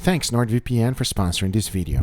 Thanks NordVPN for sponsoring this video.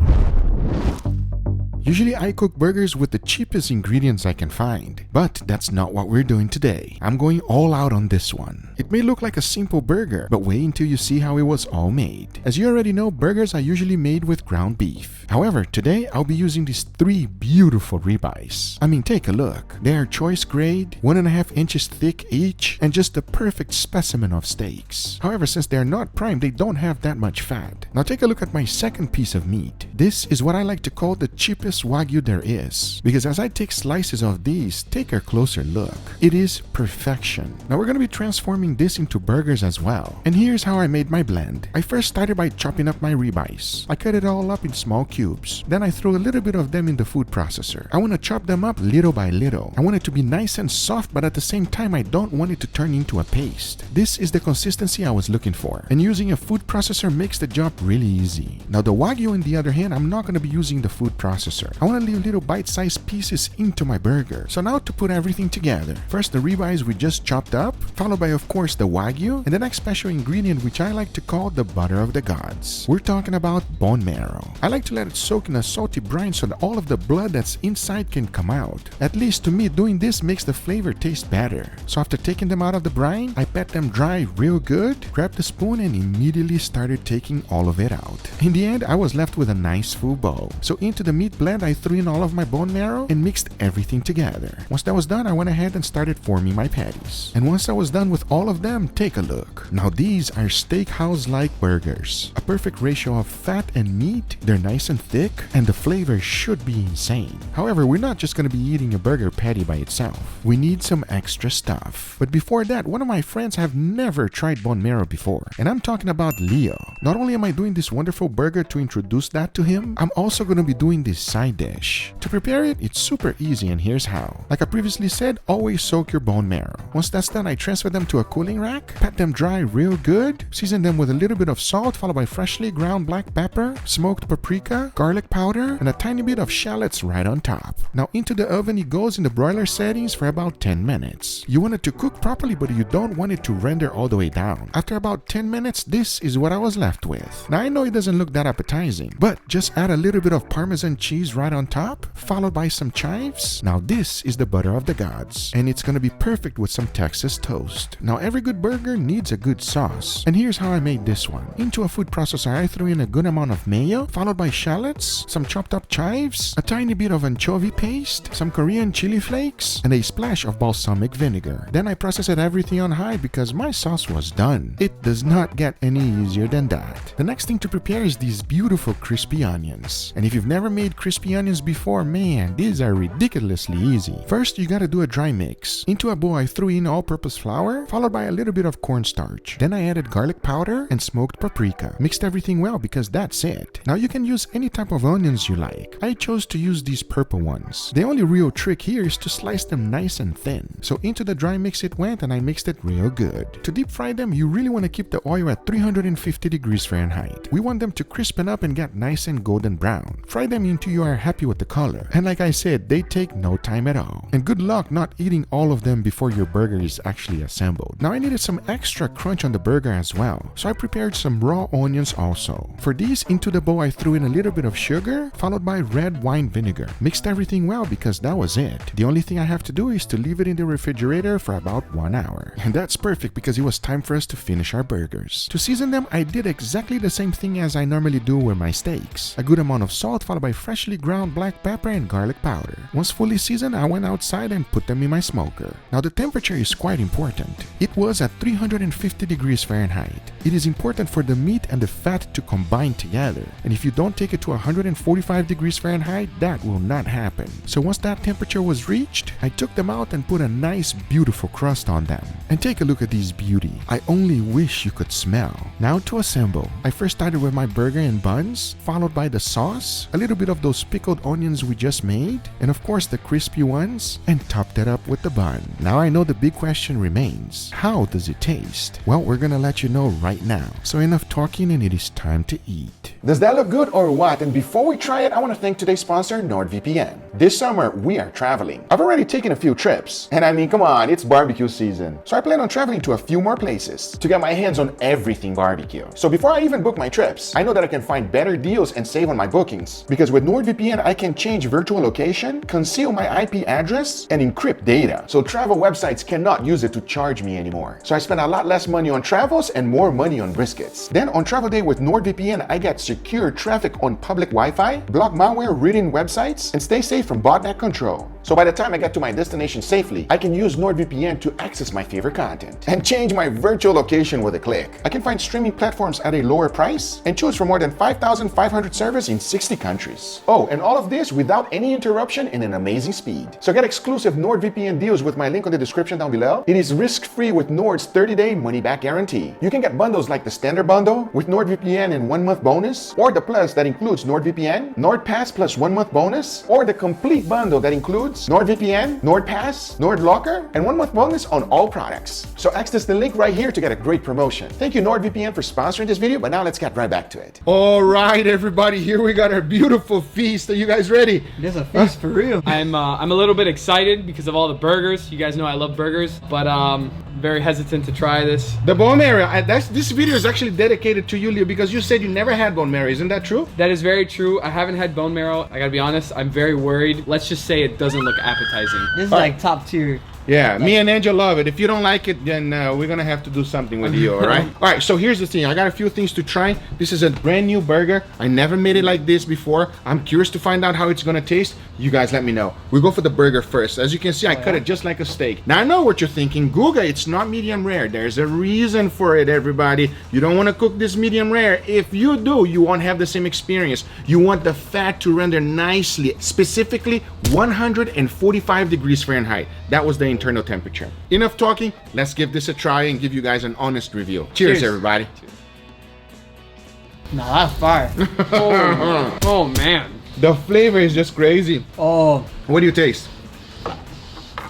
Usually I cook burgers with the cheapest ingredients I can find, but that's not what we're doing today. I'm going all out on this one. It may look like a simple burger, but wait until you see how it was all made. As you already know, burgers are usually made with ground beef. However, today I'll be using these 3 beautiful ribeyes. I mean, take a look. They are choice grade, 1.5 inches thick each, and just the perfect specimen of steaks. However, since they're not prime, they don't have that much fat. Now take a look at my second piece of meat. This is what I like to call the cheapest Wagyu there is, because as I take slices of these, take a closer look. It is perfection. Now we're going to be transforming this into burgers as well. And here's how I made my blend. I first started by chopping up my ribeyes. I cut it all up in small cubes. Then I threw a little bit of them in the food processor. I want to chop them up little by little. I want it to be nice and soft, but at the same time I don't want it to turn into a paste. This is the consistency I was looking for. And using a food processor makes the job really easy. Now the Wagyu on the other hand, I'm not going to be using the food processor. I want to leave little bite-sized pieces into my burger. So now to put everything together. First the ribeyes we just chopped up, followed by of course the Wagyu, and the next special ingredient which I like to call the butter of the gods. We're talking about bone marrow. I like to let it soak in a salty brine so that all of the blood that's inside can come out. At least to me, doing this makes the flavor taste better. So after taking them out of the brine, I pat them dry real good, grabbed the spoon and immediately started taking all of it out. In the end, I was left with a nice full bowl. So into the meat blend, I threw in all of my bone marrow and mixed everything together. Once that was done, I went ahead and started forming my patties. And once I was done with all of them, take a look. Now these are steakhouse-like burgers. A perfect ratio of fat and meat, they're nice and thick, and the flavor should be insane. However, we're not just going to be eating a burger patty by itself. We need some extra stuff. But before that, one of my friends have never tried bone marrow before, and I'm talking about Leo. Not only am I doing this wonderful burger to introduce that to him, I'm also going to be doing this side dish. To prepare it, it's super easy and here's how. Like I previously said, always soak your bone marrow. Once that's done, I transfer them to a cooling rack, pat them dry real good, season them with a little bit of salt followed by freshly ground black pepper, smoked paprika, garlic powder, and a tiny bit of shallots right on top. Now into the oven it goes in the broiler settings for about 10 minutes. You want it to cook properly, but you don't want it to render all the way down. After about 10 minutes, this is what I was left with. Now I know it doesn't look that appetizing, but just add a little bit of Parmesan cheese right on top, followed by some chives. Now this is the butter of the gods, and it's gonna be perfect with some Texas toast. Now every good burger needs a good sauce, and here's how I made this one. Into a food processor, I threw in a good amount of mayo, followed by shallots, some chopped up chives, a tiny bit of anchovy paste, some Korean chili flakes, and a splash of balsamic vinegar. Then I processed everything on high because my sauce was done. It does not get any easier than that. The next thing to prepare is these beautiful crispy onions. And if you've never made crispy onions before, man, these are ridiculously easy. First, you gotta do a dry mix. Into a bowl, I threw in all-purpose flour, followed by a little bit of cornstarch. Then I added garlic powder and smoked paprika. Mixed everything well because that's it. Now you can use any type of onions you like. I chose to use these purple ones. The only real trick here is to slice them nice and thin. So into the dry mix it went and I mixed it real good. To deep fry them, you really want to keep the oil at 350 degrees Fahrenheit. We want them to crispen up and get nice and golden brown. Fry them until you are happy with the color. And like I said, they take no time at all. And good luck not eating all of them before your burger is actually assembled. Now I needed some extra crunch on the burger as well, so I prepared some raw onions also. For these, into the bowl I threw in a little bit of sugar, followed by red wine vinegar. Mixed everything well because that was it. The only thing I have to do is to leave it in the refrigerator for about 1 hour. And that's perfect because it was time for us to finish our burgers. To season them, I did exactly the same thing as I normally do with my steaks. A good amount of salt followed by freshly ground black pepper and garlic powder. Once fully seasoned, I went outside and put them in my smoker. Now the temperature is quite important. It was at 350 degrees Fahrenheit. It is important for the meat and the fat to combine together. And if you don't take it to 145 degrees Fahrenheit, that will not happen. So once that temperature was reached, I took them out and put a nice beautiful crust on them. And take a look at this beauty. I only wish you could smell. Now to assemble. I first started with my burger and buns, followed by the sauce, a little bit of those those pickled onions we just made, and of course the crispy ones, and top that up with the bun. Now I know the big question remains, how does it taste? Well, we're gonna let you know right now. So enough talking and it is time to eat. Does that look good or what? And before we try it, I want to thank today's sponsor, NordVPN. This summer, we are traveling. I've already taken a few trips, and I mean, come on, it's barbecue season. So I plan on traveling to a few more places to get my hands on everything barbecue. So before I even book my trips, I know that I can find better deals and save on my bookings. Because with NordVPN, I can change virtual location, conceal my IP address, and encrypt data. So travel websites cannot use it to charge me anymore. So I spend a lot less money on travels and more money on briskets. Then on travel day with NordVPN, I get secure traffic on public Wi-Fi, block malware-ridden websites, and stay safe from botnet control. So by the time I get to my destination safely, I can use NordVPN to access my favorite content and change my virtual location with a click. I can find streaming platforms at a lower price and choose from more than 5,500 servers in 60 countries. Oh, and all of this without any interruption and an amazing speed. So get exclusive NordVPN deals with my link on the description down below. It is risk-free with Nord's 30-day money-back guarantee. You can get bundles like the standard bundle with NordVPN and 1-month bonus, or the plus that includes NordVPN, NordPass plus 1-month bonus, or the complete bundle that includes NordVPN, NordPass, NordLocker, and 1-month bonus on all products. So access the link right here to get a great promotion. Thank you NordVPN for sponsoring this video, but now let's get right back to it. All right, everybody, here we got our beautiful feast. Are you guys ready? It is a feast for real. I'm a little bit excited because of all the burgers. You guys know I love burgers, but very hesitant to try this. The bone marrow. This video is actually dedicated to you, Leo, because you said you never had bone marrow. Isn't that true? That is very true. I haven't had bone marrow. I gotta be honest, I'm very worried. Let's just say it doesn't look appetizing. This is like top tier. Yeah, me and Angel love it. If you don't like it, then we're gonna have to do something with you, all right? All right, so here's the thing. I got a few things to try. This is a brand new burger. I never made it like this before. I'm curious to find out how it's gonna taste. You guys let me know. We go for the burger first. As you can see, I cut it just like a steak. Now, I know what you're thinking. Guga, it's not medium rare. There's a reason for it, everybody. You don't want to cook this medium rare. If you do, you won't have the same experience. You want the fat to render nicely, specifically 145 degrees Fahrenheit. That was the internal temperature. Enough talking. Let's give this a try and give you guys an honest review. Cheers. Everybody. Cheers. Nah, that's fire. Oh man. The flavor is just crazy. Oh. What do you taste?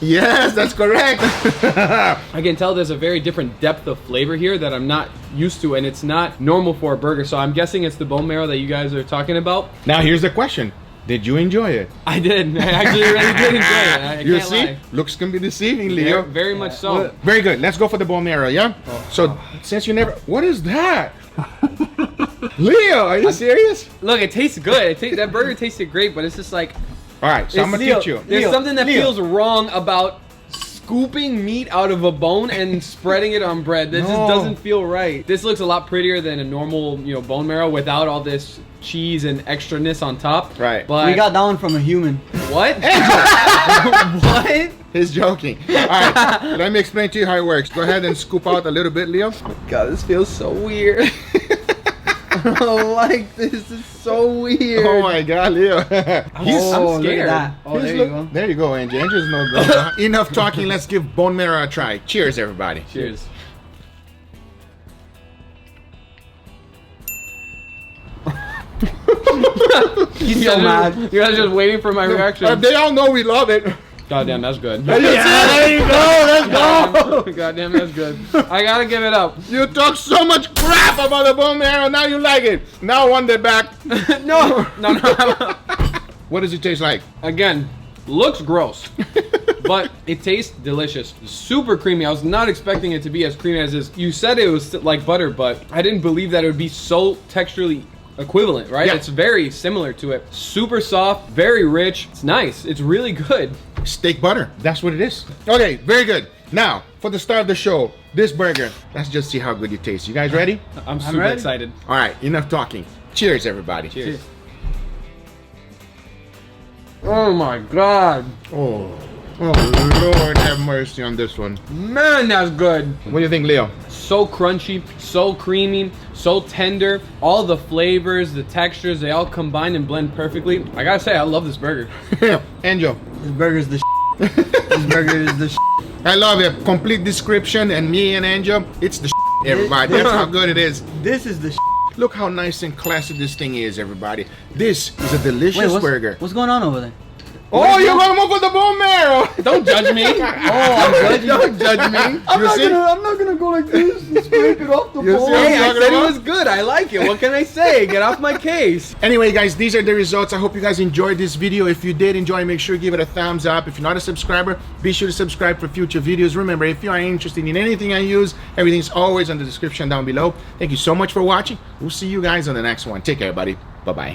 Yes, that's correct. I can tell there's a very different depth of flavor here that I'm not used to, and it's not normal for a burger. So I'm guessing it's the bone marrow that you guys are talking about. Now here's the question. Did you enjoy it? I did. I actually really did enjoy it. I you can't see? lie. Looks can be deceiving, Leo. Very much so. Very good. Let's go for the bone marrow, yeah? So since you never... What is that? Leo, are you serious? Look, it tastes good. That burger tasted great, but it's just like... All right, so I'm going to teach you. There's something that feels wrong about scooping meat out of a bone and spreading it on bread. This just doesn't feel right. This looks a lot prettier than a normal, bone marrow without all this cheese and extraness on top. Right. But we got that one from a human. What? What? He's joking. All right, let me explain to you how it works. Go ahead and scoop out a little bit, Leo. God, this feels so weird. I don't like this. It's so weird. Oh my God, Leo. I'm scared. Look at that. Oh, there you go. There you go, Angie. Angie's no good. Enough talking. Let's give bone marrow a try. Cheers, everybody. Cheers. He's so mad. You guys just waiting for my reaction. They all know we love it. Goddamn, that's good. Yeah, there you go. Let's go. Goddamn, that's good. I gotta give it up. You talk so much crap about the bone marrow. Now you like it. Now I want it back. No. What does it taste like? Again, looks gross, but it tastes delicious. Super creamy. I was not expecting it to be as creamy as this. You said it was like butter, but I didn't believe that it would be so texturally equivalent, right? Yeah. It's very similar to it. Super soft, very rich. It's nice. It's really good. Steak butter. That's what it is. Okay, very good. Now, for the start of the show, this burger. Let's just see how good it tastes. You guys ready? I'm super excited. All right, enough talking. Cheers, everybody. Cheers. Oh my God. Oh, Lord have mercy on this one. Man, that's good. What do you think, Leo? So crunchy, so creamy, so tender. All the flavors, the textures, they all combine and blend perfectly. I gotta say, I love this burger. Angel. This burger's the This burger is the I love it. Complete description, and me and Angel, it's the everybody. That's how good it is. This is the Look how nice and classy this thing is, everybody. This is a delicious burger. What's going on over there? Oh, you're going to go for the bone marrow. Don't judge me. Oh, I'm judging. Don't judge me. I'm not gonna go like this and scrape it off the You bone. see what Hey, I talking said about? it was good. I like it. What can I say? Get off my case. Anyway, guys, these are the results. I hope you guys enjoyed this video. If you did enjoy, make sure you give it a thumbs up. If you're not a subscriber, be sure to subscribe for future videos. Remember, if you are interested in anything I use, everything's always in the description down below. Thank you so much for watching. We'll see you guys on the next one. Take care, everybody. Bye-bye.